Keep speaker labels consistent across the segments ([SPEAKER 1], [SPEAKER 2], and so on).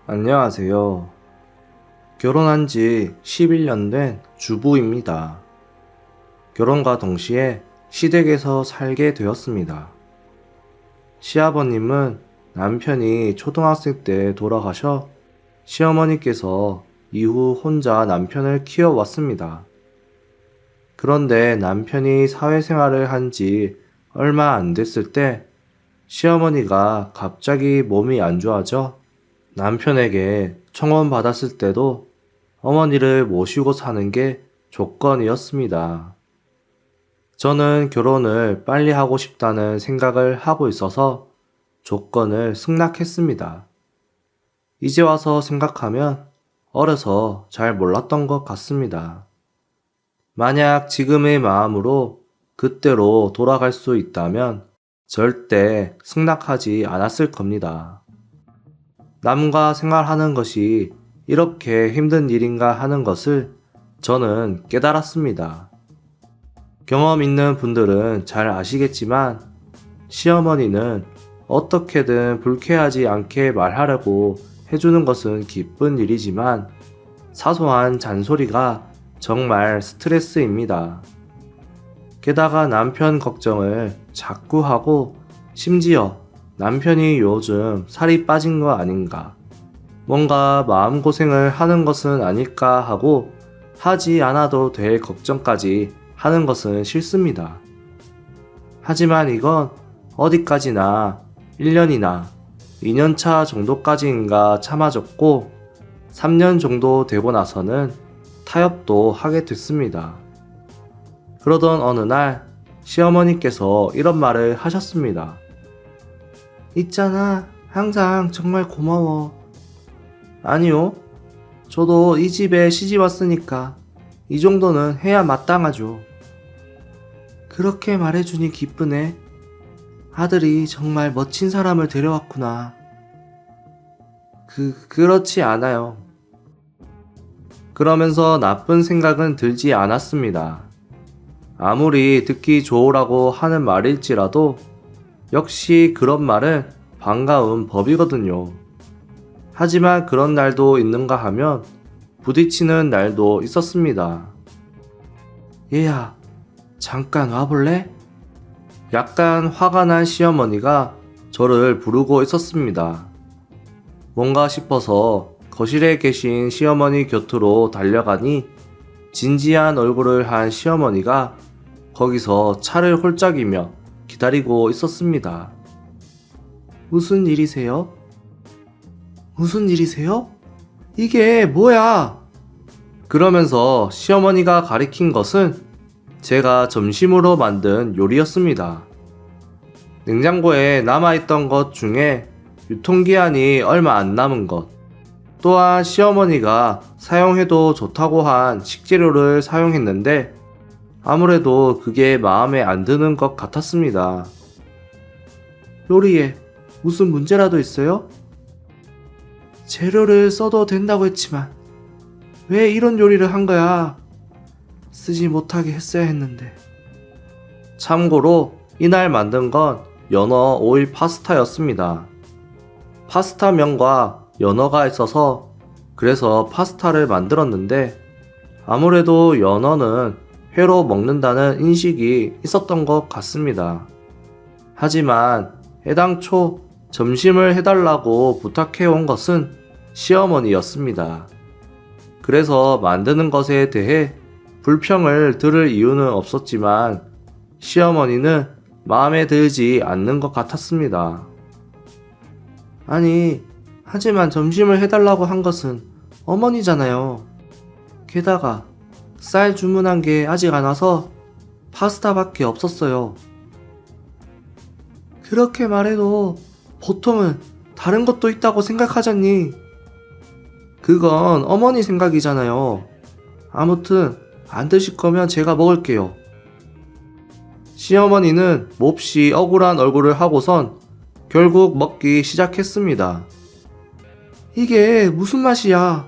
[SPEAKER 1] 안녕하세요. 결혼한 지 11년 된 주부입니다. 결혼과 동시에 시댁에서 살게 되었습니다. 시아버님은 남편이 초등학생 때 돌아가셔 시어머니께서 이후 혼자 남편을 키워왔습니다. 그런데 남편이 사회생활을 한 지 얼마 안 됐을 때 시어머니가 갑자기 몸이 안 좋아져 남편에게 청혼받았을 때도 어머니를 모시고 사는 게 조건이었습니다. 저는 결혼을 빨리 하고 싶다는 생각을 하고 있어서 조건을 승낙했습니다. 이제 와서 생각하면 어려서 잘 몰랐던 것 같습니다. 만약 지금의 마음으로 그때로 돌아갈 수 있다면 절대 승낙하지 않았을 겁니다. 남과 생활하는 것이 이렇게 힘든 일인가 하는 것을 저는 깨달았습니다. 경험 있는 분들은 잘 아시겠지만 시어머니는 어떻게든 불쾌하지 않게 말하려고 해주는 것은 기쁜 일이지만 사소한 잔소리가 정말 스트레스입니다. 게다가 남편 걱정을 자꾸 하고 심지어 남편이 요즘 살이 빠진 거 아닌가, 뭔가 마음고생을 하는 것은 아닐까 하고 하지 않아도 될 걱정까지 하는 것은 싫습니다. 하지만 이건 어디까지나 1년이나 2년차 정도까지인가 참아줬고 3년 정도 되고 나서는 타협도 하게 됐습니다. 그러던 어느 날 시어머니께서 이런 말을 하셨습니다. 있잖아, 항상 정말 고마워. 아니요, 저도 이 집에 시집 왔으니까 이 정도는 해야 마땅하죠. 그렇게 말해주니 기쁘네. 아들이 정말 멋진 사람을 데려왔구나. 그렇지 않아요. 그러면서 나쁜 생각은 들지 않았습니다. 아무리 듣기 좋으라고 하는 말일지라도 역시 그런 말은 반가운 법이거든요. 하지만 그런 날도 있는가 하면 부딪히는 날도 있었습니다. 얘야, 잠깐 와볼래? 약간 화가 난 시어머니가 저를 부르고 있었습니다. 뭔가 싶어서 거실에 계신 시어머니 곁으로 달려가니 진지한 얼굴을 한 시어머니가 거기서 차를 홀짝이며 기다리고 있었습니다. 무슨 일이세요? 무슨 일이세요? 이게 뭐야? 그러면서 시어머니가 가리킨 것은 제가 점심으로 만든 요리였습니다. 냉장고에 남아있던 것 중에 유통기한이 얼마 안 남은 것, 또한 시어머니가 사용해도 좋다고 한 식재료를 사용했는데 아무래도 그게 마음에 안 드는 것 같았습니다. 요리에 무슨 문제라도 있어요? 재료를 써도 된다고 했지만 왜 이런 요리를 한 거야? 쓰지 못하게 했어야 했는데. 참고로 이날 만든 건 연어 오일 파스타였습니다. 파스타면과 연어가 있어서 그래서 파스타를 만들었는데 아무래도 연어는 회로 먹는다는 인식이 있었던 것 같습니다. 하지만 애당초 점심을 해달라고 부탁해온 것은 시어머니였습니다. 그래서 만드는 것에 대해 불평을 들을 이유는 없었지만 시어머니는 마음에 들지 않는 것 같았습니다. 아니, 하지만 점심을 해달라고 한 것은 어머니잖아요. 게다가 쌀 주문한 게 아직 안 와서 파스타밖에 없었어요. 그렇게 말해도 보통은 다른 것도 있다고 생각하잖니. 그건 어머니 생각이잖아요. 아무튼 안 드실 거면 제가 먹을게요. 시어머니는 몹시 억울한 얼굴을 하고선 결국 먹기 시작했습니다. 이게 무슨 맛이야?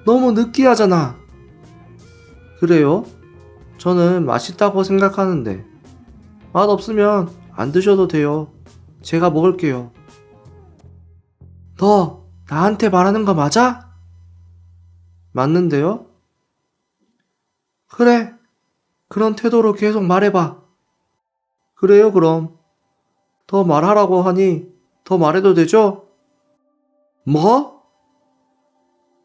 [SPEAKER 1] 너무 느끼하잖아. 그래요? 저는 맛있다고 생각하는데 맛 없으면 안 드셔도 돼요. 제가 먹을게요. 너 나한테 말하는 거 맞아? 맞는데요? 그래. 그런 태도로 계속 말해봐. 그래요, 그럼. 더 말하라고 하니 더 말해도 되죠? 뭐?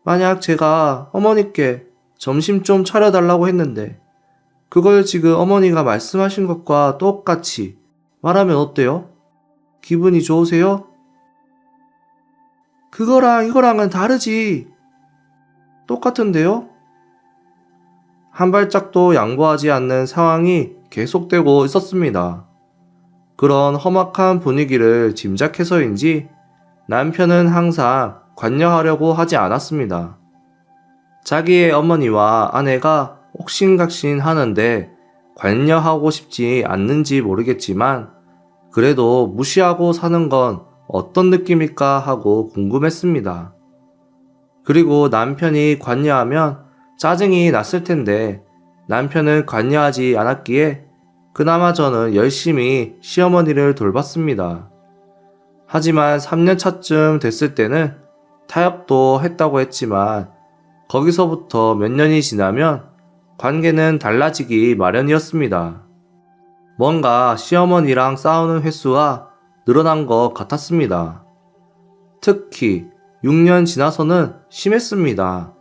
[SPEAKER 1] 만약 제가 어머니께 점심 좀 차려달라고 했는데 그걸 지금 어머니가 말씀하신 것과 똑같이 말하면 어때요? 기분이 좋으세요? 그거랑 이거랑은 다르지. 똑같은데요? 한 발짝도 양보하지 않는 상황이 계속되고 있었습니다. 그런 험악한 분위기를 짐작해서인지 남편은 항상 관여하려고 하지 않았습니다. 자기의 어머니와 아내가 옥신각신 하는데 관여하고 싶지 않는지 모르겠지만 그래도 무시하고 사는 건 어떤 느낌일까 하고 궁금했습니다. 그리고 남편이 관여하면 짜증이 났을 텐데 남편은 관여하지 않았기에 그나마 저는 열심히 시어머니를 돌봤습니다. 하지만 3년 차쯤 됐을 때는 타협도 했다고 했지만 거기서부터 몇 년이 지나면 관계는 달라지기 마련이었습니다. 뭔가 시어머니랑 싸우는 횟수가 늘어난 것 같았습니다. 특히 6년 지나서는 심했습니다.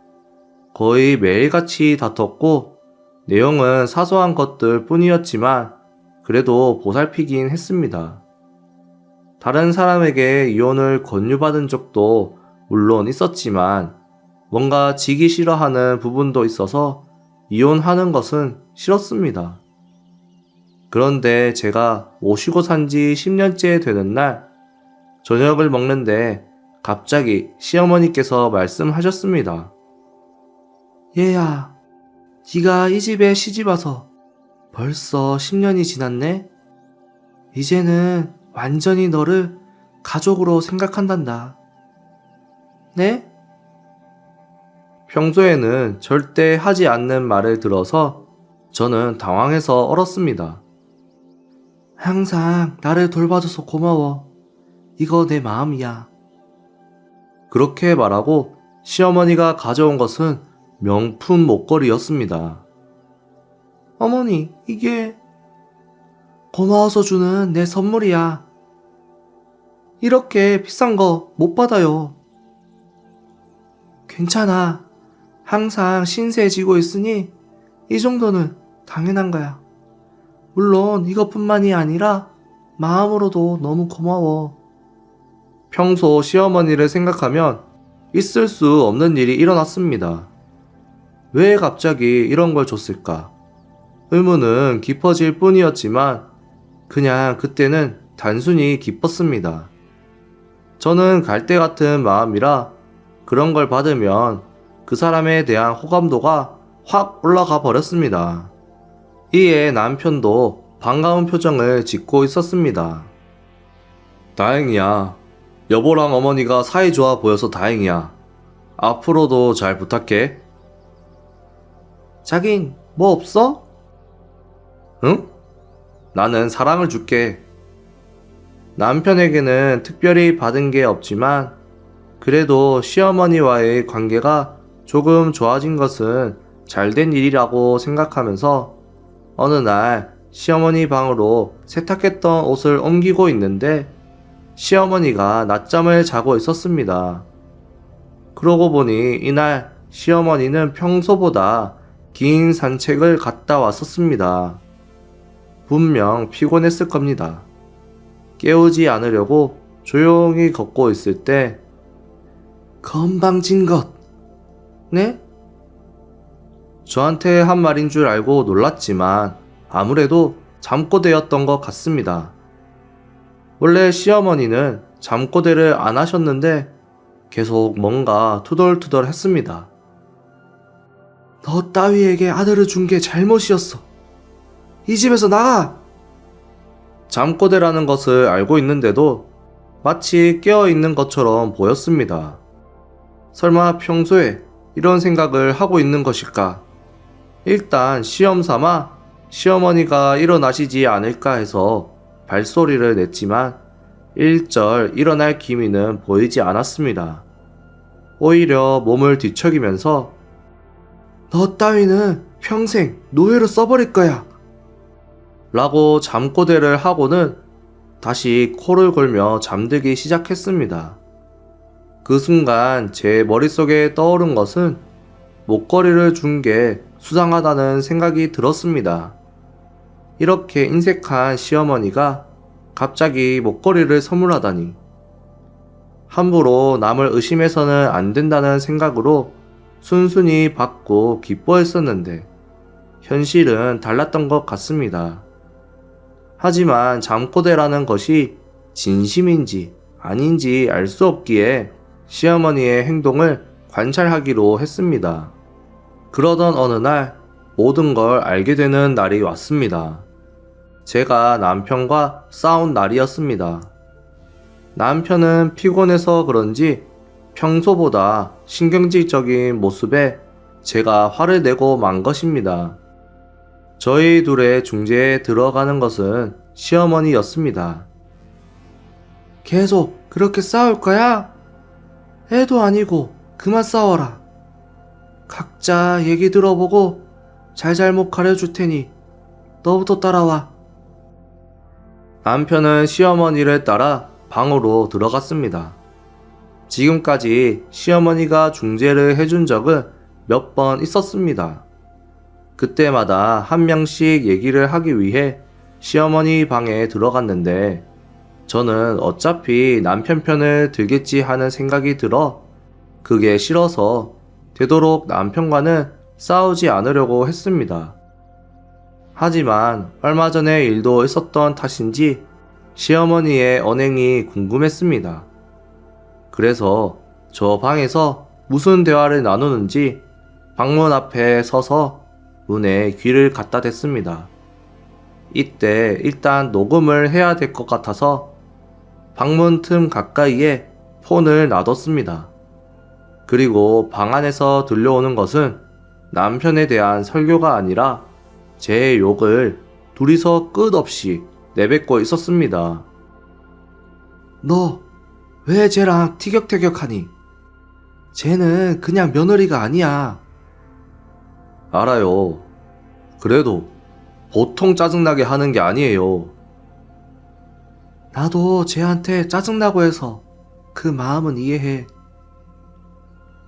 [SPEAKER 1] 거의 매일같이 다퉜고 내용은 사소한 것들 뿐이었지만 그래도 보살피긴 했습니다. 다른 사람에게 이혼을 권유받은 적도 물론 있었지만 뭔가 지기 싫어하는 부분도 있어서 이혼하는 것은 싫었습니다. 그런데 제가 모시고 산 지 10년째 되는 날 저녁을 먹는데 갑자기 시어머니께서 말씀하셨습니다. 얘야, 네가 이 집에 시집와서 벌써 10년이 지났네? 이제는 완전히 너를 가족으로 생각한단다. 네? 평소에는 절대 하지 않는 말을 들어서 저는 당황해서 얼었습니다. 항상 나를 돌봐줘서 고마워. 이거 내 마음이야. 그렇게 말하고 시어머니가 가져온 것은 명품 목걸이였습니다. 어머니, 이게 고마워서 주는 내 선물이야. 이렇게 비싼 거 못 받아요. 괜찮아. 항상 신세지고 있으니 이 정도는 당연한 거야. 물론 이것뿐만이 아니라 마음으로도 너무 고마워. 평소 시어머니를 생각하면 있을 수 없는 일이 일어났습니다. 왜 갑자기 이런 걸 줬을까? 의문은 깊어질 뿐이었지만 그냥 그때는 단순히 기뻤습니다. 저는 갈대 같은 마음이라 그런 걸 받으면 그 사람에 대한 호감도가 확 올라가 버렸습니다. 이에 남편도 반가운 표정을 짓고 있었습니다. 다행이야. 여보랑 어머니가 사이 좋아 보여서 다행이야. 앞으로도 잘 부탁해. 자긴 뭐 없어? 응? 나는 사랑을 줄게. 남편에게는 특별히 받은 게 없지만 그래도 시어머니와의 관계가 조금 좋아진 것은 잘된 일이라고 생각하면서 어느 날 시어머니 방으로 세탁했던 옷을 옮기고 있는데 시어머니가 낮잠을 자고 있었습니다. 그러고 보니 이날 시어머니는 평소보다 긴 산책을 갔다 왔었습니다. 분명 피곤했을 겁니다. 깨우지 않으려고 조용히 걷고 있을 때 건방진 것. 네? 저한테 한 말인 줄 알고 놀랐지만 아무래도 잠꼬대였던 것 같습니다. 원래 시어머니는 잠꼬대를 안 하셨는데 계속 뭔가 투덜투덜 했습니다. 너 따위에게 아들을 준 게 잘못이었어. 이 집에서 나가! 잠꼬대라는 것을 알고 있는데도 마치 깨어있는 것처럼 보였습니다. 설마 평소에 이런 생각을 하고 있는 것일까? 일단 시험 삼아 시어머니가 일어나시지 않을까 해서 발소리를 냈지만 일절 일어날 기미는 보이지 않았습니다. 오히려 몸을 뒤척이면서 너 따위는 평생 노예로 써버릴 거야 라고 잠꼬대를 하고는 다시 코를 골며 잠들기 시작했습니다. 그 순간 제 머릿속에 떠오른 것은 목걸이를 준 게 수상하다는 생각이 들었습니다. 이렇게 인색한 시어머니가 갑자기 목걸이를 선물하다니. 함부로 남을 의심해서는 안 된다는 생각으로 순순히 받고 기뻐했었는데 현실은 달랐던 것 같습니다. 하지만 잠꼬대라는 것이 진심인지 아닌지 알 수 없기에 시어머니의 행동을 관찰하기로 했습니다. 그러던 어느 날 모든 걸 알게 되는 날이 왔습니다. 제가 남편과 싸운 날이었습니다. 남편은 피곤해서 그런지 평소보다 신경질적인 모습에 제가 화를 내고 만 것입니다. 저희 둘의 중재에 들어가는 것은 시어머니였습니다. 계속 그렇게 싸울 거야? 애도 아니고 그만 싸워라. 각자 얘기 들어보고 잘잘못 가려줄 테니 너부터 따라와. 남편은 시어머니를 따라 방으로 들어갔습니다. 지금까지 시어머니가 중재를 해준 적은 몇 번 있었습니다. 그때마다 한 명씩 얘기를 하기 위해 시어머니 방에 들어갔는데 저는 어차피 남편 편을 들겠지 하는 생각이 들어 그게 싫어서 되도록 남편과는 싸우지 않으려고 했습니다. 하지만 얼마 전에 일도 있었던 탓인지 시어머니의 언행이 궁금했습니다. 그래서 저 방에서 무슨 대화를 나누는지 방문 앞에 서서 문에 귀를 갖다 댔습니다. 이때 일단 녹음을 해야 될 것 같아서 방문 틈 가까이에 폰을 놔뒀습니다. 그리고 방 안에서 들려오는 것은 남편에 대한 설교가 아니라 제 욕을 둘이서 끝없이 내뱉고 있었습니다. 너 왜 쟤랑 티격태격하니? 쟤는 그냥 며느리가 아니야. 알아요. 그래도 보통 짜증나게 하는 게 아니에요. 나도 쟤한테 짜증나고 해서 그 마음은 이해해.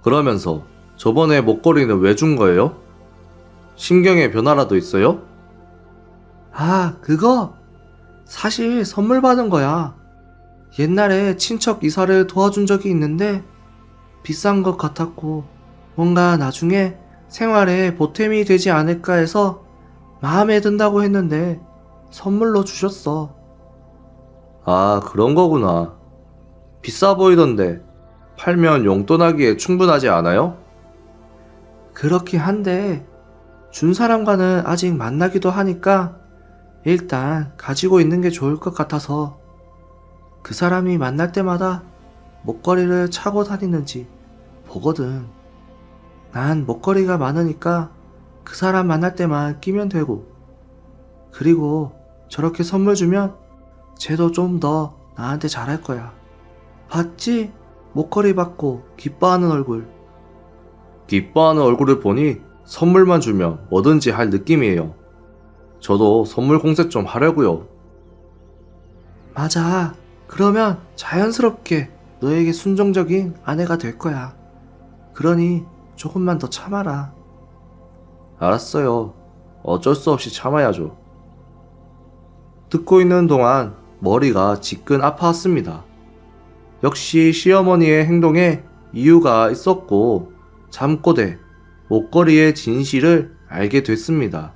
[SPEAKER 1] 그러면서 저번에 목걸이는 왜 준 거예요? 신경의 변화라도 있어요? 아, 그거? 사실 선물 받은 거야. 옛날에 친척 이사를 도와준 적이 있는데 비싼 것 같았고 뭔가 나중에 생활에 보탬이 되지 않을까 해서 마음에 든다고 했는데 선물로 주셨어. 아, 그런 거구나. 비싸 보이던데 팔면 용돈하기에 충분하지 않아요? 그렇긴 한데 준 사람과는 아직 만나기도 하니까 일단 가지고 있는 게 좋을 것 같아서 그 사람이 만날 때마다 목걸이를 차고 다니는지 보거든. 난 목걸이가 많으니까 그 사람 만날 때만 끼면 되고 그리고 저렇게 선물 주면 쟤도 좀 더 나한테 잘할 거야. 봤지? 목걸이 받고 기뻐하는 얼굴. 기뻐하는 얼굴을 보니 선물만 주면 뭐든지 할 느낌이에요. 저도 선물 공세 좀 하려고요. 맞아. 그러면 자연스럽게 너에게 순종적인 아내가 될 거야. 그러니 조금만 더 참아라. 알았어요. 어쩔 수 없이 참아야죠. 듣고 있는 동안 머리가 지끈 아파왔습니다. 역시 시어머니의 행동에 이유가 있었고 잠꼬대, 목걸이의 진실을 알게 됐습니다.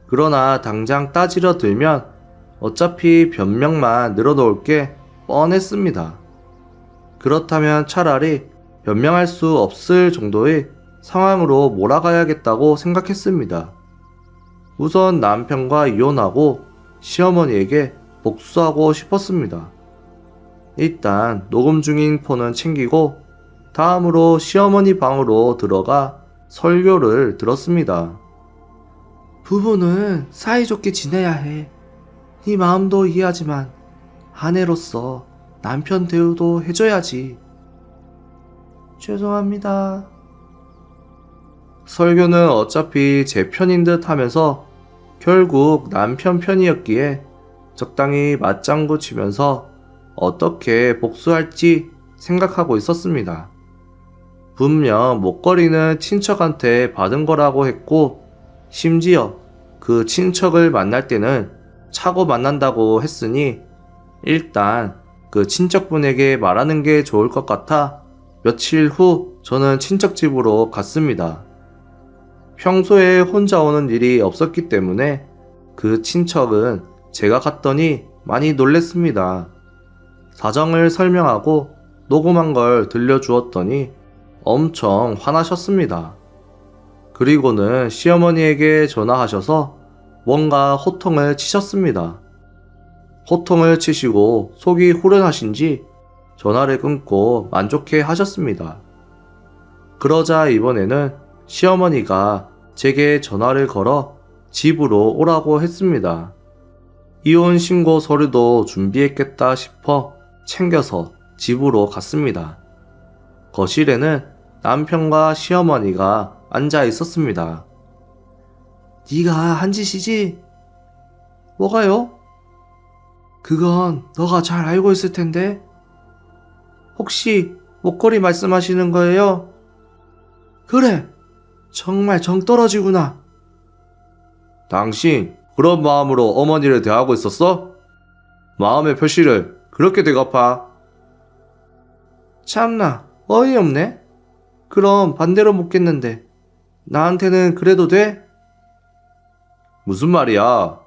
[SPEAKER 1] 그러나 당장 따지려 들면 어차피 변명만 늘어놓을 게 뻔했습니다. 그렇다면 차라리 변명할 수 없을 정도의 상황으로 몰아가야겠다고 생각했습니다. 우선 남편과 이혼하고 시어머니에게 복수하고 싶었습니다. 일단 녹음 중인 폰은 챙기고 다음으로 시어머니 방으로 들어가 설교를 들었습니다. 부부는 사이좋게 지내야 해. 네 마음도 이해하지만 아내로서 남편 대우도 해줘야지. 죄송합니다. 설교는 어차피 제 편인 듯 하면서 결국 남편 편이었기에 적당히 맞장구 치면서 어떻게 복수할지 생각하고 있었습니다. 분명 목걸이는 친척한테 받은 거라고 했고, 심지어 그 친척을 만날 때는 차고 만난다고 했으니 일단 그 친척분에게 말하는 게 좋을 것 같아 며칠 후 저는 친척 집으로 갔습니다. 평소에 혼자 오는 일이 없었기 때문에 그 친척은 제가 갔더니 많이 놀랬습니다. 사정을 설명하고 녹음한 걸 들려주었더니 엄청 화나셨습니다. 그리고는 시어머니에게 전화하셔서 뭔가 호통을 치셨습니다. 호통을 치시고 속이 후련하신지 전화를 끊고 만족해 하셨습니다. 그러자 이번에는 시어머니가 제게 전화를 걸어 집으로 오라고 했습니다. 이혼 신고 서류도 준비했겠다 싶어 챙겨서 집으로 갔습니다. 거실에는 남편과 시어머니가 앉아 있었습니다. 네가 한 짓이지? 뭐가요? 그건 너가 잘 알고 있을 텐데. 혹시 목걸이 말씀하시는 거예요? 그래, 정말 정 떨어지구나. 당신 그런 마음으로 어머니를 대하고 있었어? 마음의 표시를 그렇게 되갚아. 참나, 어이없네. 그럼 반대로 묻겠는데 나한테는 그래도 돼? 무슨 말이야?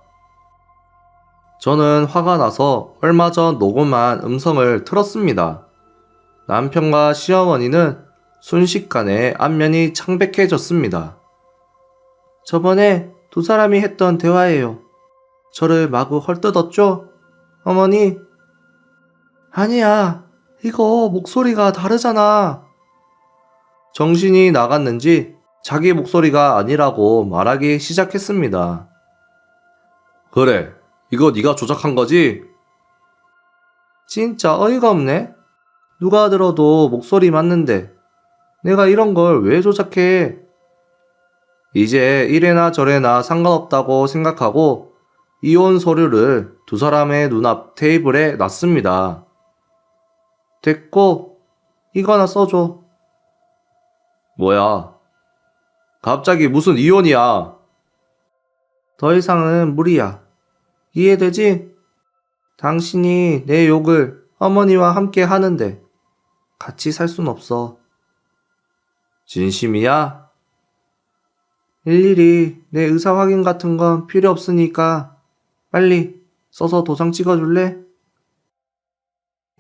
[SPEAKER 1] 저는 화가 나서 얼마 전 녹음한 음성을 틀었습니다. 남편과 시어머니는 순식간에 안면이 창백해졌습니다. 저번에 두 사람이 했던 대화예요. 저를 마구 헐뜯었죠? 어머니? 아니야, 이거 목소리가 다르잖아. 정신이 나갔는지 자기 목소리가 아니라고 말하기 시작했습니다. 그래, 이거 네가 조작한 거지? 진짜 어이가 없네. 누가 들어도 목소리 맞는데 내가 이런 걸 왜 조작해? 이제 이래나 저래나 상관없다고 생각하고 이혼 서류를 두 사람의 눈앞 테이블에 놨습니다. 됐고, 이거나 써줘. 뭐야? 갑자기 무슨 이혼이야? 더 이상은 무리야. 이해되지? 당신이 내 욕을 어머니와 함께 하는데 같이 살 순 없어. 진심이야? 일일이 내 의사 확인 같은 건 필요 없으니까 빨리 써서 도장 찍어줄래?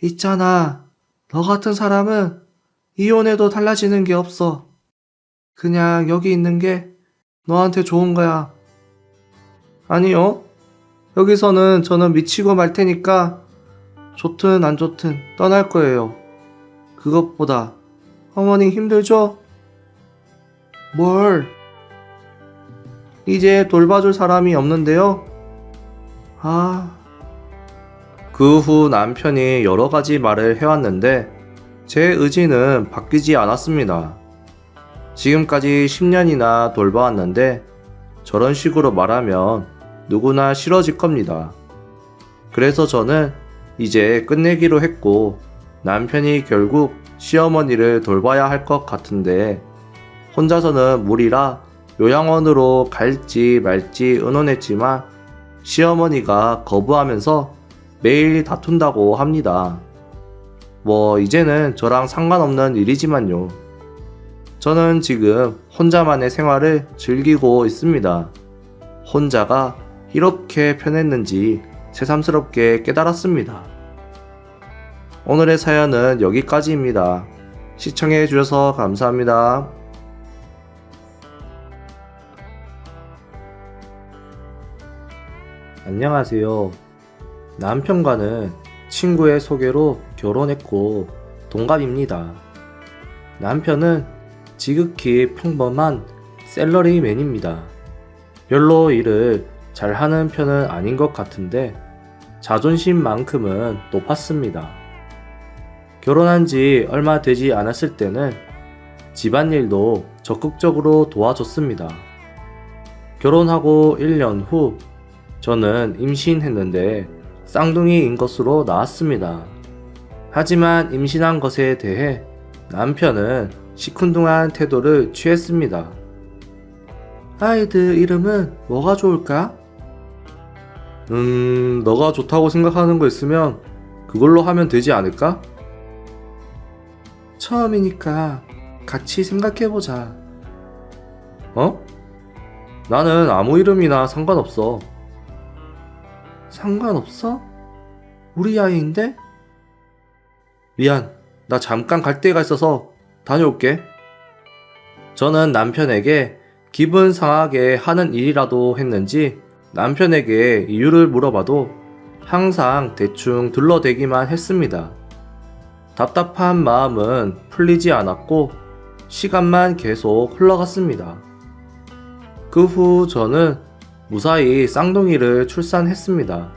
[SPEAKER 1] 있잖아, 너 같은 사람은 이혼해도 달라지는 게 없어. 그냥 여기 있는 게 너한테 좋은 거야. 아니요, 여기서는 저는 미치고 말 테니까 좋든 안 좋든 떠날 거예요. 그것보다 어머니 힘들죠? 뭘? 이제 돌봐줄 사람이 없는데요? 그 후 남편이 여러 가지 말을 해왔는데 제 의지는 바뀌지 않았습니다. 지금까지 10년이나 돌봐왔는데 저런 식으로 말하면 누구나 싫어질 겁니다. 그래서 저는 이제 끝내기로 했고 남편이 결국 시어머니를 돌봐야 할 것 같은데 혼자서는 무리라 요양원으로 갈지 말지 의논했지만 시어머니가 거부하면서 매일 다툰다고 합니다. 뭐 이제는 저랑 상관없는 일이지만요. 저는 지금 혼자만의 생활을 즐기고 있습니다. 혼자가 이렇게 편했는지 새삼스럽게 깨달았습니다. 오늘의 사연은 여기까지입니다. 시청해 주셔서 감사합니다. 안녕하세요. 남편과는 친구의 소개로 결혼했고 동갑입니다. 남편은 지극히 평범한 샐러리맨입니다. 별로 일을 잘하는 편은 아닌 것 같은데 자존심만큼은 높았습니다. 결혼한 지 얼마 되지 않았을 때는 집안일도 적극적으로 도와줬습니다. 결혼하고 1년 후 저는 임신했는데 쌍둥이인 것으로 나왔습니다. 하지만 임신한 것에 대해 남편은 시큰둥한 태도를 취했습니다. 아이들 이름은 뭐가 좋을까? 너가 좋다고 생각하는 거 있으면 그걸로 하면 되지 않을까? 처음이니까 같이 생각해보자. 어? 나는 아무 이름이나 상관없어. 상관없어? 우리 아이인데? 미안, 나 잠깐 갈 데가 있어서 다녀올게. 저는 남편에게 기분 상하게 하는 일이라도 했는지 남편에게 이유를 물어봐도 항상 대충 둘러대기만 했습니다. 답답한 마음은 풀리지 않았고 시간만 계속 흘러갔습니다. 그 후 저는 무사히 쌍둥이를 출산했습니다.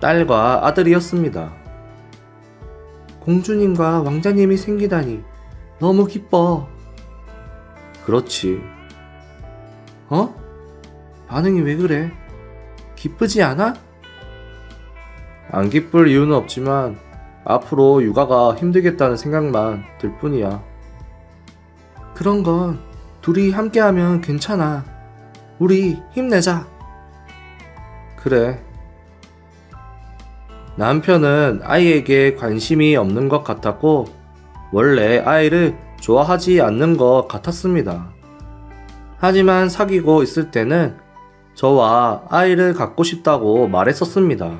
[SPEAKER 1] 딸과 아들이었습니다. 공주님과 왕자님이 생기다니 너무 기뻐. 그렇지. 어? 반응이 왜 그래? 기쁘지 않아? 안 기쁠 이유는 없지만 앞으로 육아가 힘들겠다는 생각만 들 뿐이야. 그런 건 둘이 함께하면 괜찮아. 우리 힘내자. 그래. 남편은 아이에게 관심이 없는 것 같았고 원래 아이를 좋아하지 않는 것 같았습니다. 하지만 사귀고 있을 때는 저와 아이를 갖고 싶다고 말했었습니다.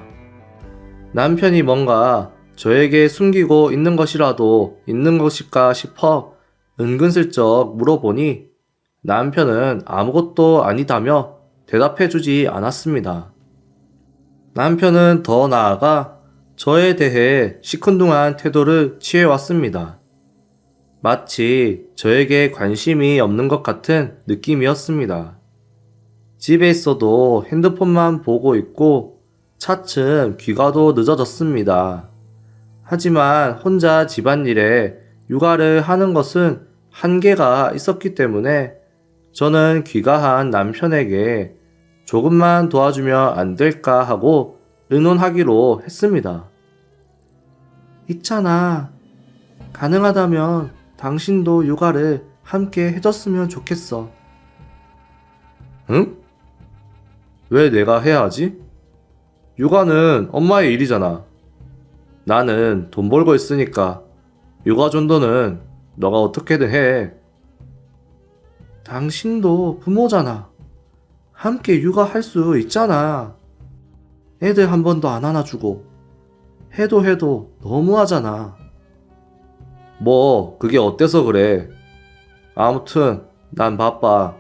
[SPEAKER 1] 남편이 뭔가 저에게 숨기고 있는 것이라도 있는 것일까 싶어 은근슬쩍 물어보니 남편은 아무것도 아니다며 대답해주지 않았습니다. 남편은 더 나아가 저에 대해 시큰둥한 태도를 취해왔습니다. 마치 저에게 관심이 없는 것 같은 느낌이었습니다. 집에 있어도 핸드폰만 보고 있고 차츰 귀가도 늦어졌습니다. 하지만 혼자 집안일에 육아를 하는 것은 한계가 있었기 때문에 저는 귀가한 남편에게 조금만 도와주면 안 될까 하고 의논하기로 했습니다. 있잖아. 가능하다면 당신도 육아를 함께 해줬으면 좋겠어. 응? 왜 내가 해야 하지? 육아는 엄마의 일이잖아. 나는 돈 벌고 있으니까 육아 전도는 너가 어떻게든 해. 당신도 부모잖아. 함께 육아할 수 있잖아. 애들 한 번도 안 안아주고 해도 너무하잖아. 뭐 그게 어때서 그래. 아무튼 난 바빠.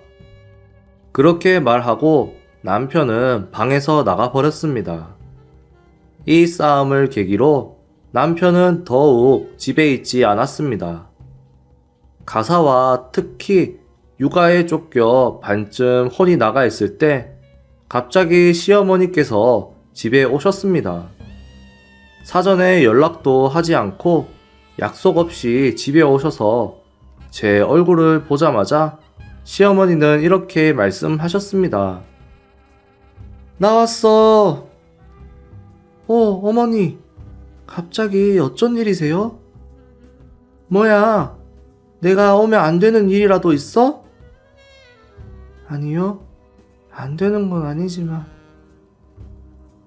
[SPEAKER 1] 그렇게 말하고 남편은 방에서 나가버렸습니다. 이 싸움을 계기로 남편은 더욱 집에 있지 않았습니다. 가사와 특히 육아에 쫓겨 반쯤 혼이 나가 있을 때 갑자기 시어머니께서 집에 오셨습니다. 사전에 연락도 하지 않고 약속 없이 집에 오셔서 제 얼굴을 보자마자 시어머니는 이렇게 말씀하셨습니다. 나왔어. 어머니. 갑자기 어쩐 일이세요? 뭐야? 내가 오면 안 되는 일이라도 있어? 아니요. 안 되는 건 아니지만.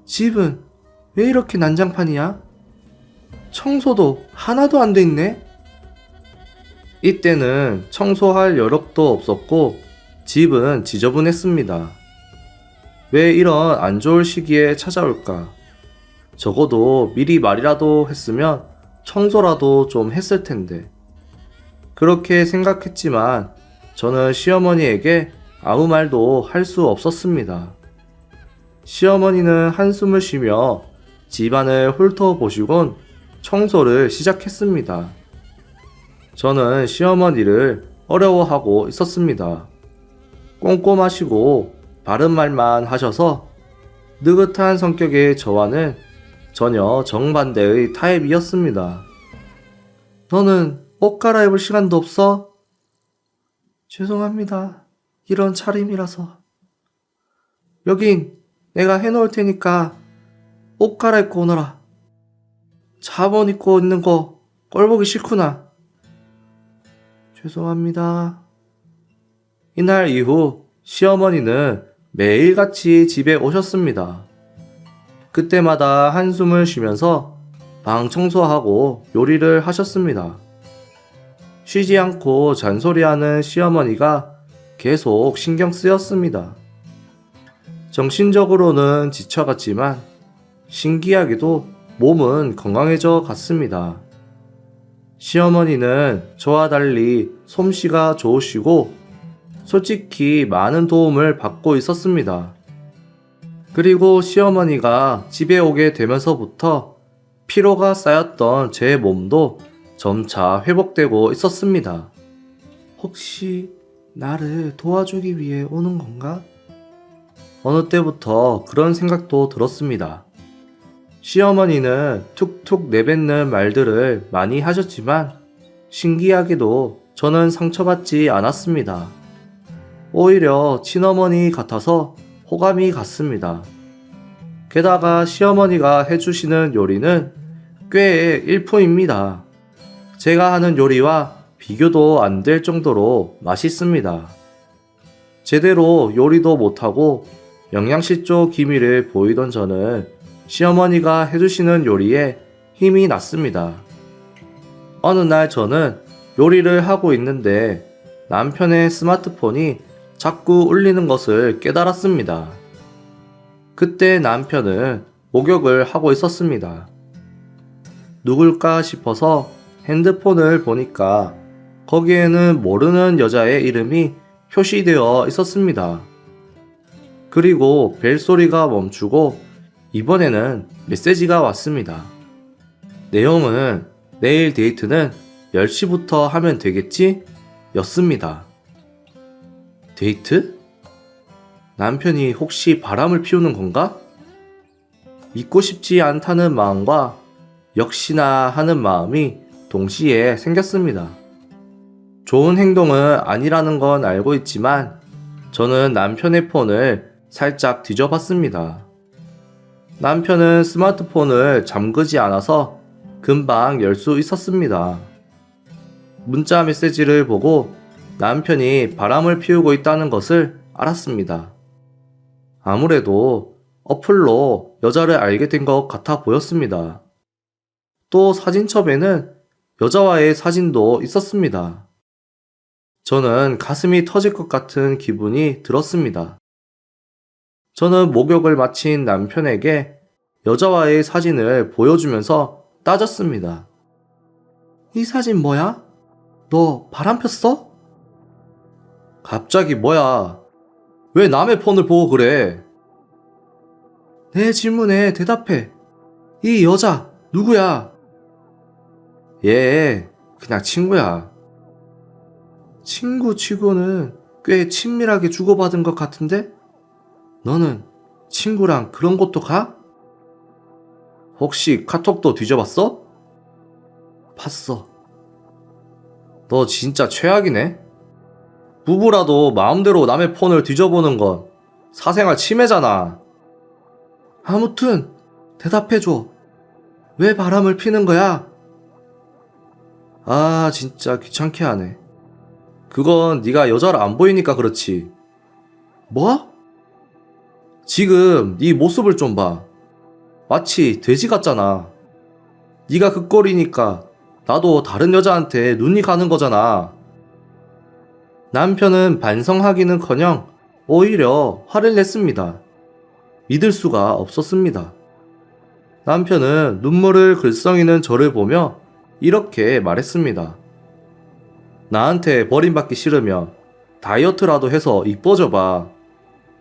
[SPEAKER 1] 집은 왜 이렇게 난장판이야? 청소도 하나도 안 돼 있네? 이때는 청소할 여력도 없었고 집은 지저분했습니다. 왜 이런 안 좋을 시기에 찾아올까? 적어도 미리 말이라도 했으면 청소라도 좀 했을 텐데. 그렇게 생각했지만 저는 시어머니에게 아무 말도 할 수 없었습니다. 시어머니는 한숨을 쉬며 집안을 훑어보시곤 청소를 시작했습니다. 저는 시어머니를 어려워하고 있었습니다. 꼼꼼하시고 바른 말만 하셔서 느긋한 성격의 저와는 전혀 정반대의 타입이었습니다. 너는 옷 갈아입을 시간도 없어? 죄송합니다. 이런 차림이라서. 여긴 내가 해놓을 테니까 옷 갈아입고 오너라. 잠옷 입고 있는 거 꼴보기 싫구나. 죄송합니다. 이날 이후 시어머니는 매일같이 집에 오셨습니다. 그때마다 한숨을 쉬면서 방 청소하고 요리를 하셨습니다. 쉬지 않고 잔소리하는 시어머니가 계속 신경 쓰였습니다. 정신적으로는 지쳐갔지만 신기하게도 몸은 건강해져 갔습니다. 시어머니는 저와 달리 솜씨가 좋으시고 솔직히 많은 도움을 받고 있었습니다. 그리고 시어머니가 집에 오게 되면서부터 피로가 쌓였던 제 몸도 점차 회복되고 있었습니다. 혹시 나를 도와주기 위해 오는 건가? 어느 때부터 그런 생각도 들었습니다. 시어머니는 툭툭 내뱉는 말들을 많이 하셨지만 신기하게도 저는 상처받지 않았습니다. 오히려 친어머니 같아서 호감이 갔습니다. 게다가 시어머니가 해주시는 요리는 꽤 일품입니다. 제가 하는 요리와 비교도 안 될 정도로 맛있습니다. 제대로 요리도 못하고 영양실조 기미를 보이던 저는 시어머니가 해주시는 요리에 힘이 났습니다. 어느 날 저는 요리를 하고 있는데 남편의 스마트폰이 자꾸 울리는 것을 깨달았습니다. 그때 남편은 목욕을 하고 있었습니다. 누굴까 싶어서 핸드폰을 보니까 거기에는 모르는 여자의 이름이 표시되어 있었습니다. 그리고 벨소리가 멈추고 이번에는 메시지가 왔습니다. 내용은 내일 데이트는 10시부터 하면 되겠지? 였습니다. 데이트? 남편이 혹시 바람을 피우는 건가? 믿고 싶지 않다는 마음과 역시나 하는 마음이 동시에 생겼습니다. 좋은 행동은 아니라는 건 알고 있지만 저는 남편의 폰을 살짝 뒤져봤습니다. 남편은 스마트폰을 잠그지 않아서 금방 열 수 있었습니다. 문자 메시지를 보고 남편이 바람을 피우고 있다는 것을 알았습니다. 아무래도 어플로 여자를 알게 된 것 같아 보였습니다. 또 사진첩에는 여자와의 사진도 있었습니다. 저는 가슴이 터질 것 같은 기분이 들었습니다. 저는 목욕을 마친 남편에게 여자와의 사진을 보여주면서 따졌습니다. 이 사진 뭐야? 너 바람 폈어? 갑자기 뭐야? 왜 남의 폰을 보고 그래? 내 질문에 대답해. 이 여자 누구야? 얘 그냥 친구야. 친구 치고는 꽤 친밀하게 주고받은 것 같은데? 너는 친구랑 그런 곳도 가? 혹시 카톡도 뒤져봤어? 봤어. 너 진짜 최악이네. 부부라도 마음대로 남의 폰을 뒤져보는 건 사생활 침해잖아. 아무튼 대답해줘. 왜 바람을 피는 거야? 아, 진짜 귀찮게 하네. 그건 네가 여자를 안 보이니까 그렇지. 뭐? 지금 네 모습을 좀 봐. 마치 돼지 같잖아. 네가 그 꼴이니까 나도 다른 여자한테 눈이 가는 거잖아. 남편은 반성하기는커녕 오히려 화를 냈습니다. 믿을 수가 없었습니다. 남편은 눈물을 글썽이는 저를 보며 이렇게 말했습니다. 나한테 버림받기 싫으면 다이어트라도 해서 이뻐져 봐.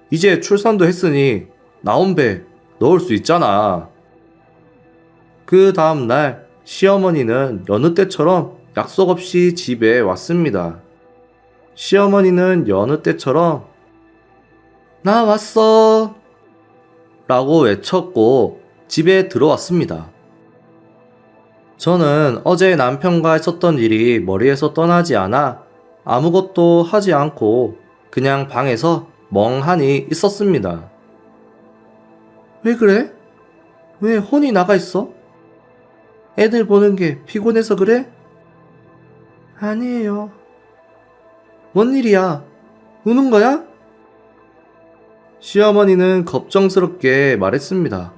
[SPEAKER 1] 이제 출산도 했으니 나온 배 넣을 수 있잖아. 그 다음날 시어머니는 여느 때처럼 약속 없이 집에 왔습니다. 시어머니는 여느 때처럼 나 왔어 라고 외쳤고 집에 들어왔습니다. 저는 어제 남편과 했었던 일이 머리에서 떠나지 않아 아무것도 하지 않고 그냥 방에서 멍하니 있었습니다. 왜 그래? 왜 혼이 나가 있어? 애들 보는 게 피곤해서 그래? 아니에요. 뭔 일이야? 우는 거야? 시어머니는 걱정스럽게 말했습니다.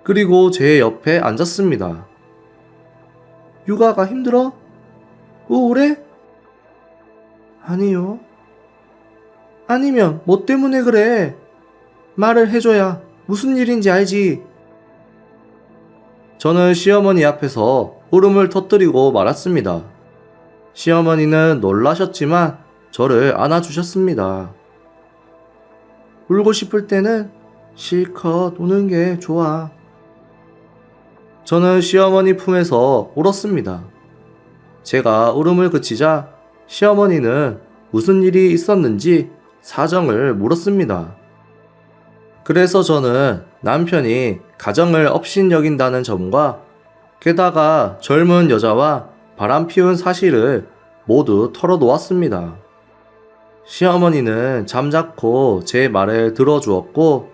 [SPEAKER 1] 그리고 제 옆에 앉았습니다. 육아가 힘들어? 우울해? 아니요. 아니면 뭐 때문에 그래? 말을 해줘야 무슨 일인지 알지. 저는 시어머니 앞에서 울음을 터뜨리고 말았습니다. 시어머니는 놀라셨지만 저를 안아주셨습니다. 울고 싶을 때는 실컷 우는 게 좋아. 저는 시어머니 품에서 울었습니다. 제가 울음을 그치자 시어머니는 무슨 일이 있었는지 사정을 물었습니다. 그래서 저는 남편이 가정을 업신여긴다는 점과 게다가 젊은 여자와 바람 피운 사실을 모두 털어놓았습니다. 시어머니는 잠자코 제 말을 들어주었고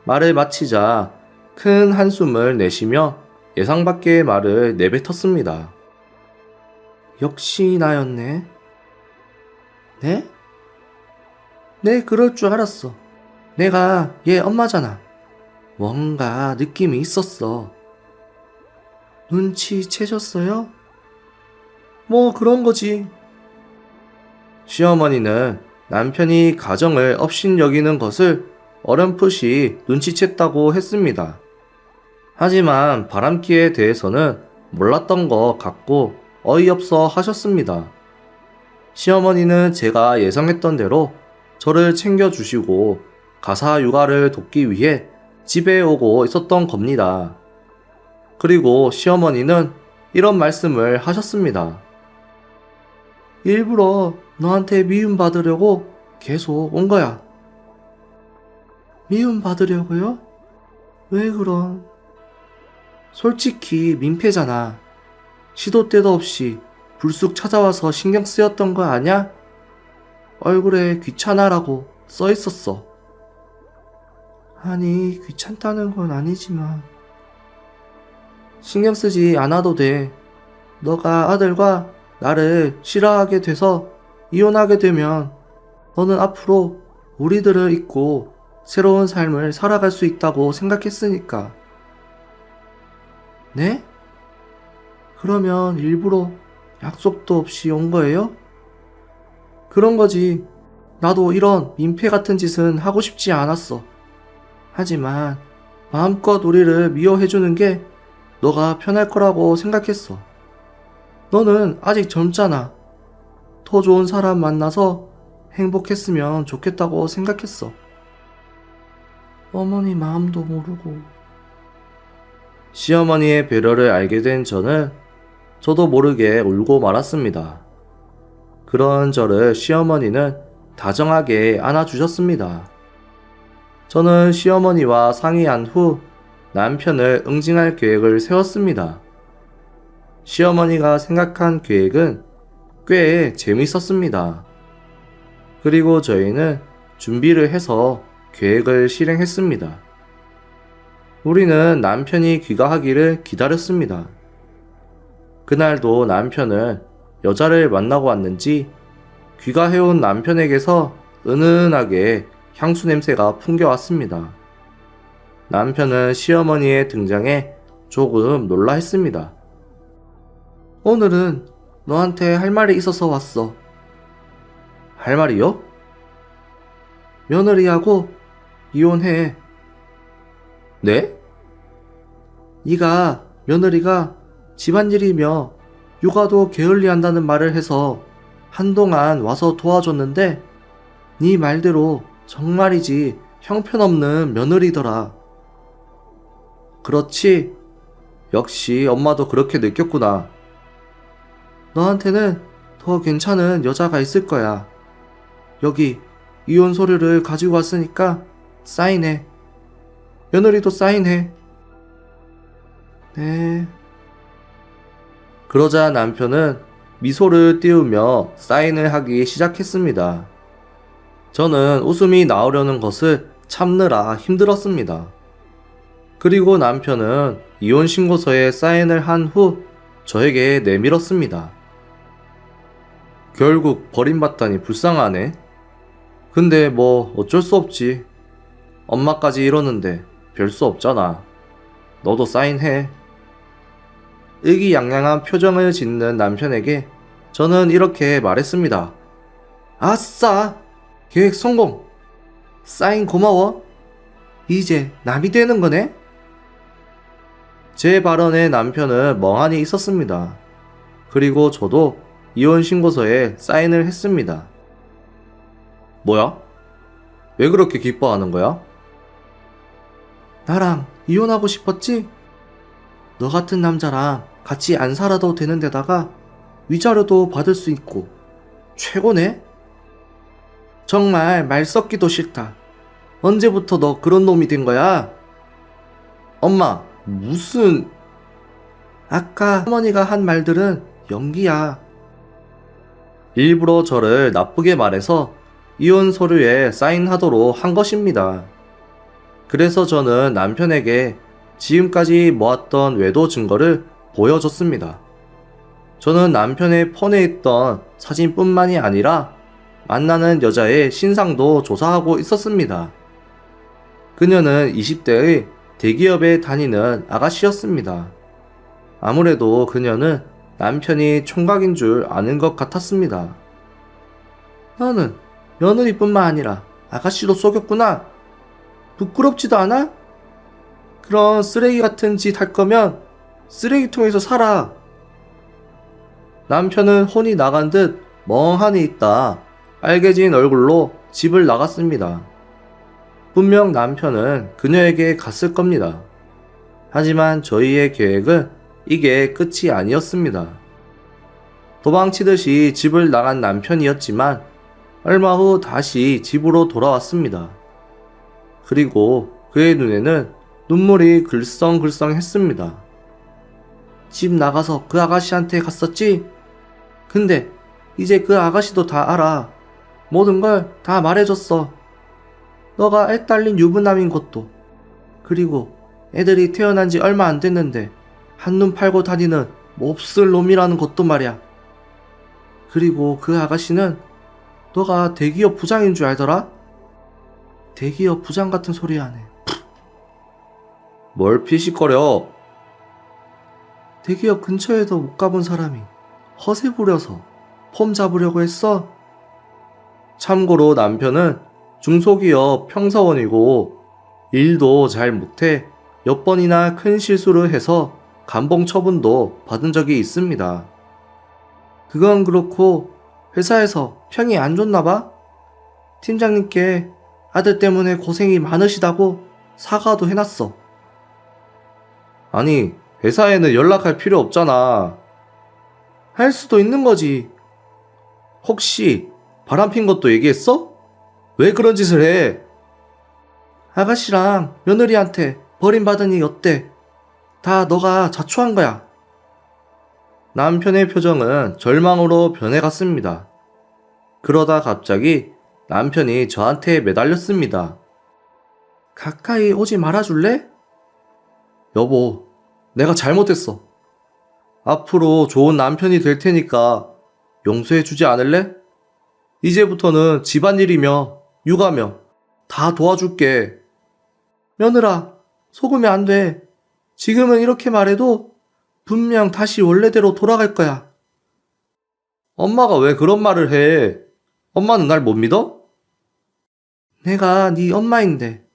[SPEAKER 1] 말을 마치자 큰 한숨을 내쉬며 예상 밖의 말을 내뱉었습니다. 역시 나였네. 네? 네, 그럴 줄 알았어. 내가 얘 엄마잖아. 뭔가 느낌이 있었어. 눈치채셨어요? 뭐 그런 거지. 시어머니는 남편이 가정을 업신여기는 것을 어렴풋이 눈치챘다고 했습니다. 하지만 바람기에 대해서는 몰랐던 것 같고 어이없어 하셨습니다. 시어머니는 제가 예상했던 대로 저를 챙겨주시고 가사 육아를 돕기 위해 집에 오고 있었던 겁니다. 그리고 시어머니는 이런 말씀을 하셨습니다. 일부러 너한테 미움받으려고 계속 온 거야. 미움받으려고요? 왜 그런? 솔직히 민폐잖아. 시도 때도 없이 불쑥 찾아와서 신경 쓰였던 거 아냐? 얼굴에 귀찮아라고 써 있었어. 아니, 귀찮다는 건 아니지만. 신경 쓰지 않아도 돼. 너가 아들과 나를 싫어하게 돼서 이혼하게 되면 너는 앞으로 우리들을 잊고 새로운 삶을 살아갈 수 있다고 생각했으니까. 네? 그러면 일부러 약속도 없이 온 거예요? 그런 거지. 나도 이런 민폐 같은 짓은 하고 싶지 않았어. 하지만 마음껏 우리를 미워해주는 게 너가 편할 거라고 생각했어. 너는 아직 젊잖아. 더 좋은 사람 만나서 행복했으면 좋겠다고 생각했어. 어머니 마음도 모르고. 시어머니의 배려를 알게 된 저는 저도 모르게 울고 말았습니다. 그런 저를 시어머니는 다정하게 안아주셨습니다. 저는 시어머니와 상의한 후 남편을 응징할 계획을 세웠습니다. 시어머니가 생각한 계획은 꽤 재밌었습니다. 그리고 저희는 준비를 해서 계획을 실행했습니다. 우리는 남편이 귀가하기를 기다렸습니다. 그날도 남편은 여자를 만나고 왔는지 귀가해온 남편에게서 은은하게 향수 냄새가 풍겨왔습니다. 남편은 시어머니의 등장에 조금 놀라했습니다. 오늘은 너한테 할 말이 있어서 왔어. 할 말이요? 며느리하고 이혼해. 네? 네가 며느리가 집안일이며 육아도 게을리한다는 말을 해서 한동안 와서 도와줬는데 네 말대로 정말이지 형편없는 며느리더라. 그렇지? 역시 엄마도 그렇게 느꼈구나. 너한테는 더 괜찮은 여자가 있을 거야. 여기 이혼 서류를 가지고 왔으니까 사인해. 며느리도 사인해. 네. 그러자 남편은 미소를 띄우며 사인을 하기 시작했습니다. 저는 웃음이 나오려는 것을 참느라 힘들었습니다. 그리고 남편은 이혼 신고서에 사인을 한 후 저에게 내밀었습니다. 결국 버림받다니 불쌍하네. 근데 뭐 어쩔 수 없지. 엄마까지 이러는데 별 수 없잖아. 너도 사인해. 의기양양한 표정을 짓는 남편에게 저는 이렇게 말했습니다. 아싸! 계획 성공! 사인 고마워. 이제 남이 되는 거네? 제 발언에 남편은 멍하니 있었습니다. 그리고 저도 이혼 신고서에 사인을 했습니다. 뭐야? 왜 그렇게 기뻐하는 거야? 나랑 이혼하고 싶었지? 너 같은 남자랑 같이 안 살아도 되는 데다가 위자료도 받을 수 있고 최고네? 정말 말 섞기도 싫다. 언제부터 너 그런 놈이 된 거야? 엄마, 무슨... 아까 어머니가 한 말들은 연기야. 일부러 저를 나쁘게 말해서 이혼 서류에 사인하도록 한 것입니다. 그래서 저는 남편에게 지금까지 모았던 외도 증거를 보여줬습니다. 저는 남편의 폰에 있던 사진뿐만이 아니라 만나는 여자의 신상도 조사하고 있었습니다. 그녀는 20대의 대기업에 다니는 아가씨였습니다. 아무래도 그녀는 남편이 총각인 줄 아는 것 같았습니다. 너는 며느리뿐만 아니라 아가씨도 속였구나. 부끄럽지도 않아? 그런 쓰레기 같은 짓 할 거면 쓰레기통에서 살아. 남편은 혼이 나간 듯 멍하니 있다 빨개진 얼굴로 집을 나갔습니다. 분명 남편은 그녀에게 갔을 겁니다. 하지만 저희의 계획은 이게 끝이 아니었습니다. 도망치듯이 집을 나간 남편이었지만 얼마 후 다시 집으로 돌아왔습니다. 그리고 그의 눈에는 눈물이 글썽글썽했습니다. 집 나가서 그 아가씨한테 갔었지? 근데 이제 그 아가씨도 다 알아. 모든 걸 다 말해줬어. 너가 애 딸린 유부남인 것도. 그리고 애들이 태어난 지 얼마 안 됐는데 한눈 팔고 다니는 몹쓸 놈이라는 것도 말이야. 그리고 그 아가씨는 너가 대기업 부장인 줄 알더라? 대기업 부장 같은 소리 하네. 뭘 피식거려? 대기업 근처에도 못 가본 사람이 허세 부려서 폼 잡으려고 했어? 참고로 남편은 중소기업 평사원이고 일도 잘 못해 몇 번이나 큰 실수를 해서 감봉 처분도 받은 적이 있습니다. 그건 그렇고 회사에서 평이 안 좋나 봐? 팀장님께 아들 때문에 고생이 많으시다고 사과도 해놨어. 아니, 회사에는 연락할 필요 없잖아. 할 수도 있는 거지. 혹시 바람핀 것도 얘기했어? 왜 그런 짓을 해? 아가씨랑 며느리한테 버림받으니 어때? 다 너가 자초한 거야. 남편의 표정은 절망으로 변해갔습니다. 그러다 갑자기 남편이 저한테 매달렸습니다. 가까이 오지 말아줄래? 여보, 내가 잘못했어. 앞으로 좋은 남편이 될 테니까 용서해주지 않을래? 이제부터는 집안일이며 육아며 다 도와줄게. 며느라, 속으면 안 돼. 지금은 이렇게 말해도 분명 다시 원래대로 돌아갈 거야. 엄마가 왜 그런 말을 해? 엄마는 날 못 믿어? 내가 네 엄마인데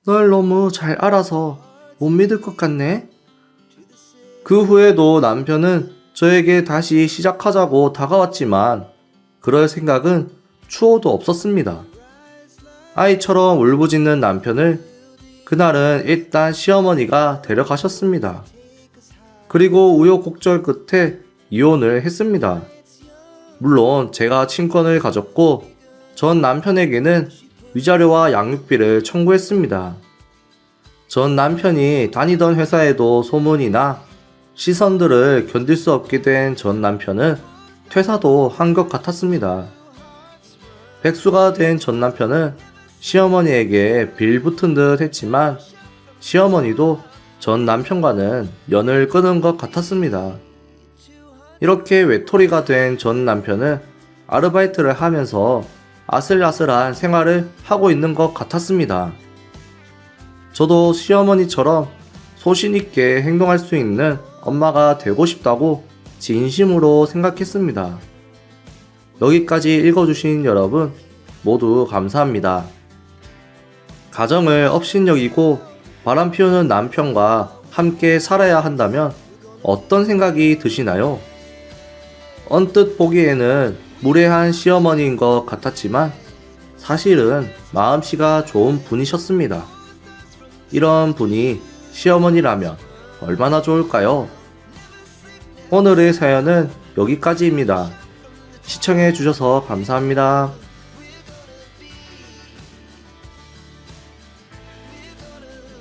[SPEAKER 1] 널 너무 잘 알아서 못 믿을 것 같네. 그 후에도 남편은 저에게 다시 시작하자고 다가왔지만 그럴 생각은 추호도 없었습니다. 아이처럼 울부짖는 남편을 그날은 일단 시어머니가 데려가셨습니다. 그리고 우여곡절 끝에 이혼을 했습니다. 물론 제가 친권을 가졌고 전 남편에게는 위자료와 양육비를 청구했습니다. 전 남편이 다니던 회사에도 소문이 나 시선들을 견딜 수 없게 된 전 남편은 퇴사도 한 것 같았습니다. 백수가 된 전 남편은 시어머니에게 빌붙은 듯 했지만 시어머니도 전 남편과는 연을 끊은 것 같았습니다. 이렇게 외톨이가 된 전 남편은 아르바이트를 하면서 아슬아슬한 생활을 하고 있는 것 같았습니다. 저도 시어머니처럼 소신 있게 행동할 수 있는 엄마가 되고 싶다고 진심으로 생각했습니다. 여기까지 읽어주신 여러분 모두 감사합니다. 가정을 업신여기고 바람 피우는 남편과 함께 살아야 한다면 어떤 생각이 드시나요? 언뜻 보기에는 무례한 시어머니인 것 같았지만 사실은 마음씨가 좋은 분이셨습니다. 이런 분이 시어머니라면 얼마나 좋을까요? 오늘의 사연은 여기까지입니다. 시청해주셔서 감사합니다.